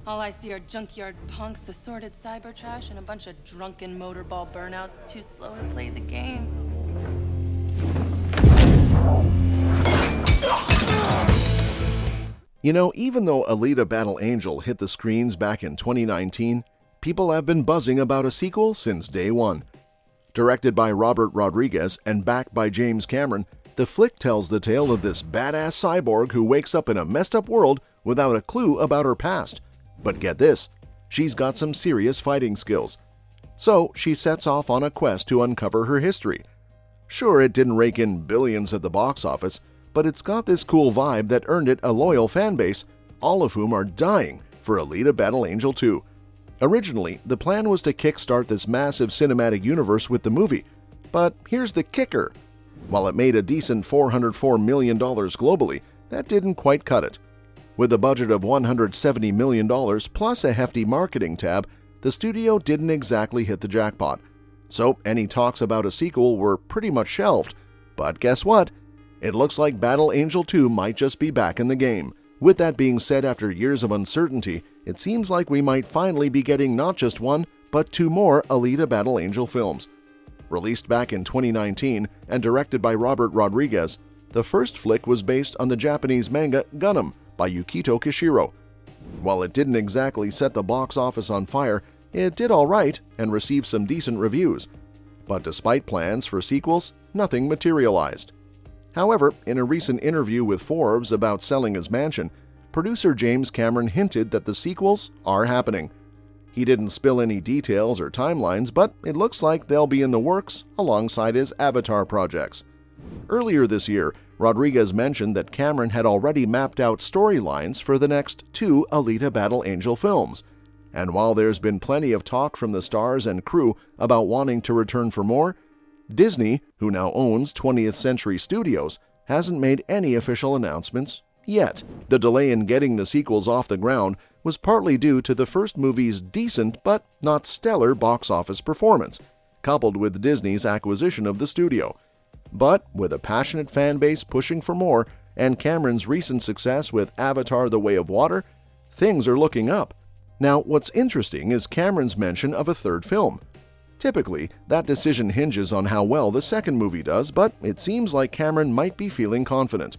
All I see are junkyard punks, assorted cyber trash, and a bunch of drunken motorball burnouts too slow to play the game. You know, even though Alita Battle Angel hit the screens back in 2019, people have been buzzing about a sequel since day one. Directed by Robert Rodriguez and backed by James Cameron, the flick tells the tale of this badass cyborg who wakes up in a messed up world without a clue about her past. But get this, she's got some serious fighting skills. So she sets off on a quest to uncover her history. Sure, it didn't rake in billions at the box office, but it's got this cool vibe that earned it a loyal fan base, all of whom are dying for Alita Battle Angel 2. Originally, the plan was to kickstart this massive cinematic universe with the movie, but here's the kicker. While it made a decent $404 million globally, that didn't quite cut it. With a budget of $170 million plus a hefty marketing tab, the studio didn't exactly hit the jackpot. So any talks about a sequel were pretty much shelved. But guess what? It looks like Battle Angel 2 might just be back in the game. With that being said, after years of uncertainty, it seems like we might finally be getting not just one, but two more Alita Battle Angel films. Released back in 2019 and directed by Robert Rodriguez, the first flick was based on the Japanese manga Gundam by Yukito Kishiro. While it didn't exactly set the box office on fire, it did alright and received some decent reviews. But despite plans for sequels, nothing materialized. However, in a recent interview with Forbes about selling his mansion, producer James Cameron hinted that the sequels are happening. He didn't spill any details or timelines, but it looks like they'll be in the works alongside his Avatar projects. Earlier this year, Rodriguez mentioned that Cameron had already mapped out storylines for the next two Alita Battle Angel films. And while there's been plenty of talk from the stars and crew about wanting to return for more, Disney, who now owns 20th Century Studios, hasn't made any official announcements yet. The delay in getting the sequels off the ground was partly due to the first movie's decent but not stellar box office performance, coupled with Disney's acquisition of the studio. But with a passionate fan base pushing for more and Cameron's recent success with Avatar: The Way of Water, things are looking up. Now, what's interesting is Cameron's mention of a third film. Typically, that decision hinges on how well the second movie does, but it seems like Cameron might be feeling confident.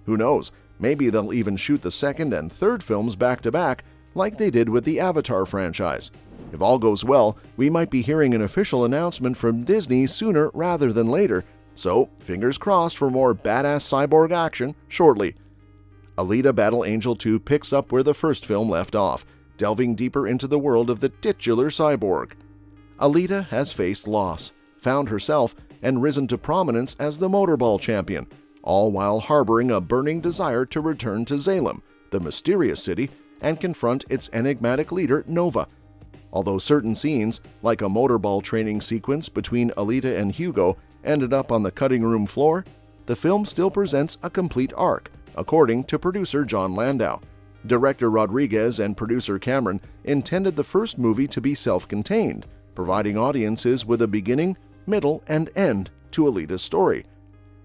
Who knows, maybe they'll even shoot the second and third films back-to-back like they did with the Avatar franchise. If all goes well, we might be hearing an official announcement from Disney sooner rather than later, so fingers crossed for more badass cyborg action shortly. Alita Battle Angel 2 picks up where the first film left off, delving deeper into the world of the titular cyborg. Alita has faced loss, found herself, and risen to prominence as the motorball champion, all while harboring a burning desire to return to Zalem, the mysterious city, and confront its enigmatic leader, Nova. Although certain scenes, like a motorball training sequence between Alita and Hugo, ended up on the cutting room floor, the film still presents a complete arc, according to producer John Landau. Director Rodriguez and producer Cameron intended the first movie to be self-contained, providing audiences with a beginning, middle, and end to Alita's story.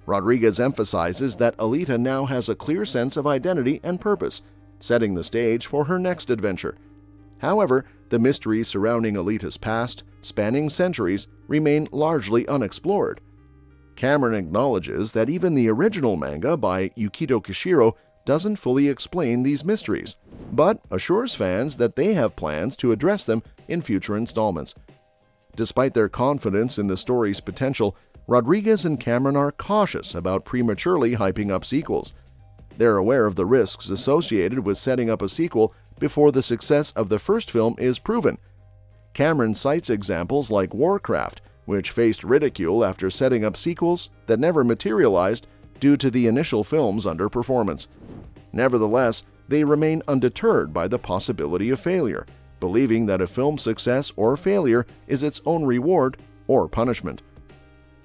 Rodriguez emphasizes that Alita now has a clear sense of identity and purpose, setting the stage for her next adventure. However, the mysteries surrounding Alita's past, spanning centuries, remain largely unexplored. Cameron acknowledges that even the original manga by Yukito Kishiro doesn't fully explain these mysteries, but assures fans that they have plans to address them in future installments. Despite their confidence in the story's potential, Rodriguez and Cameron are cautious about prematurely hyping up sequels. They're aware of the risks associated with setting up a sequel before the success of the first film is proven. Cameron cites examples like Warcraft, which faced ridicule after setting up sequels that never materialized due to the initial film's underperformance. Nevertheless, they remain undeterred by the possibility of failure, believing that a film's success or failure is its own reward or punishment.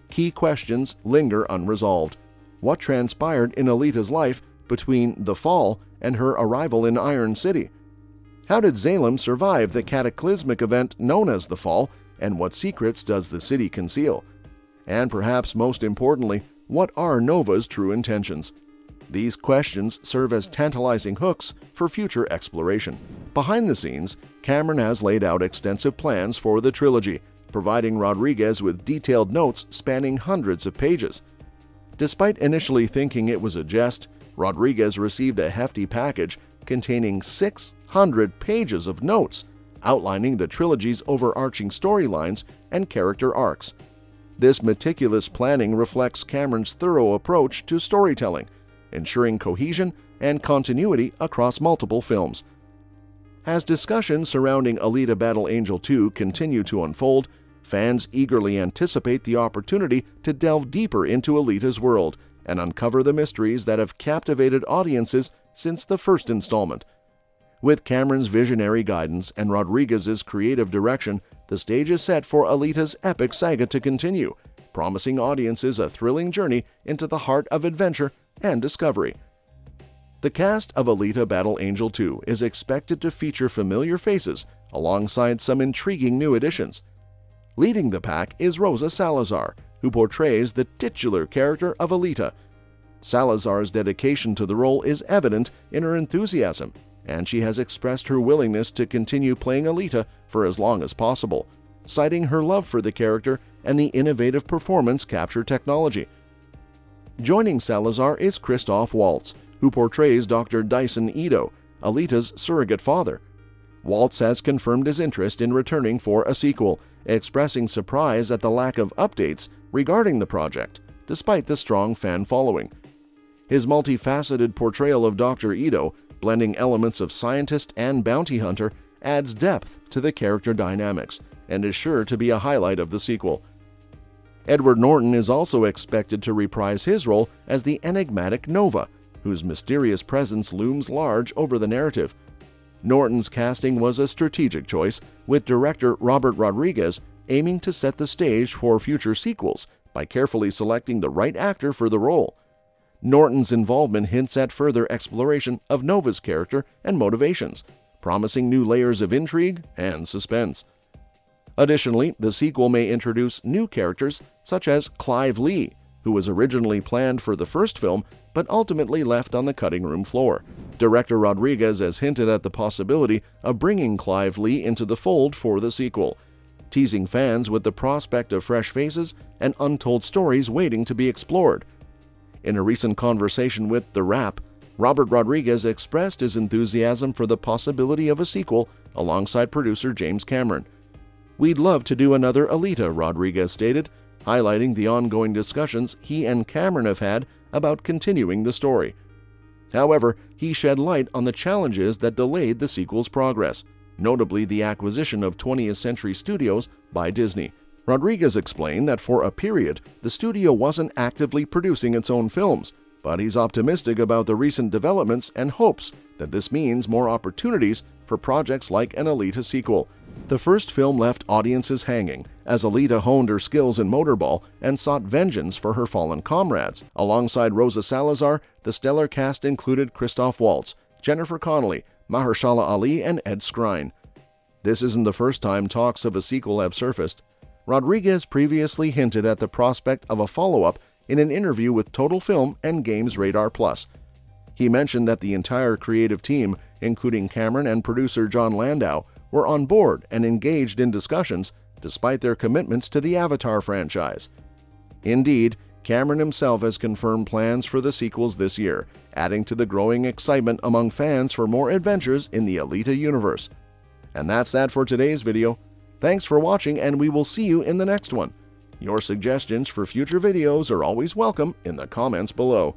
Key questions linger unresolved. What transpired in Alita's life between the fall and her arrival in Iron City? How did Zalem survive the cataclysmic event known as the Fall, and what secrets does the city conceal? And perhaps most importantly, what are Nova's true intentions? These questions serve as tantalizing hooks for future exploration. Behind the scenes, Cameron has laid out extensive plans for the trilogy, providing Rodriguez with detailed notes spanning hundreds of pages. Despite initially thinking it was a jest, Rodriguez received a hefty package containing 600 pages of notes outlining the trilogy's overarching storylines and character arcs. This meticulous planning reflects Cameron's thorough approach to storytelling, ensuring cohesion and continuity across multiple films. As discussions surrounding Alita Battle Angel 2 continue to unfold, fans eagerly anticipate the opportunity to delve deeper into Alita's world and uncover the mysteries that have captivated audiences since the first installment. With Cameron's visionary guidance and Rodriguez's creative direction, the stage is set for Alita's epic saga to continue, promising audiences a thrilling journey into the heart of adventure and discovery. The cast of Alita Battle Angel 2 is expected to feature familiar faces alongside some intriguing new additions. Leading the pack is Rosa Salazar, who portrays the titular character of Alita. Salazar's dedication to the role is evident in her enthusiasm, and she has expressed her willingness to continue playing Alita for as long as possible, citing her love for the character and the innovative performance capture technology. Joining Salazar is Christoph Waltz, who portrays Dr. Dyson Ito, Alita's surrogate father. Waltz has confirmed his interest in returning for a sequel, expressing surprise at the lack of updates regarding the project, despite the strong fan following. His multifaceted portrayal of Dr. Ito, blending elements of scientist and bounty hunter, adds depth to the character dynamics and is sure to be a highlight of the sequel. Edward Norton is also expected to reprise his role as the enigmatic Nova, whose mysterious presence looms large over the narrative. Norton's casting was a strategic choice, with director Robert Rodriguez aiming to set the stage for future sequels by carefully selecting the right actor for the role. Norton's involvement hints at further exploration of Nova's character and motivations, promising new layers of intrigue and suspense. Additionally, the sequel may introduce new characters such as Clive Lee, who was originally planned for the first film but ultimately left on the cutting room floor. Director Rodriguez has hinted at the possibility of bringing Clive Lee into the fold for the sequel, teasing fans with the prospect of fresh faces and untold stories waiting to be explored. In a recent conversation with The Wrap, Robert Rodriguez expressed his enthusiasm for the possibility of a sequel alongside producer James Cameron. "We'd love to do another Alita," Rodriguez stated, highlighting the ongoing discussions he and Cameron have had about continuing the story. However, he shed light on the challenges that delayed the sequel's progress, notably the acquisition of 20th Century Studios by Disney. Rodriguez explained that for a period, the studio wasn't actively producing its own films, but he's optimistic about the recent developments and hopes that this means more opportunities for projects like an Alita sequel. The first film left audiences hanging, as Alita honed her skills in motorball and sought vengeance for her fallen comrades. Alongside Rosa Salazar, the stellar cast included Christoph Waltz, Jennifer Connelly, Mahershala Ali, and Ed Skrein. This isn't the first time talks of a sequel have surfaced. Rodriguez previously hinted at the prospect of a follow-up in an interview with Total Film and Games Radar Plus. He mentioned that the entire creative team, including Cameron and producer John Landau, were on board and engaged in discussions despite their commitments to the Avatar franchise. Indeed, Cameron himself has confirmed plans for the sequels this year, adding to the growing excitement among fans for more adventures in the Alita universe. And that's that for today's video. Thanks for watching, and we will see you in the next one. Your suggestions for future videos are always welcome in the comments below.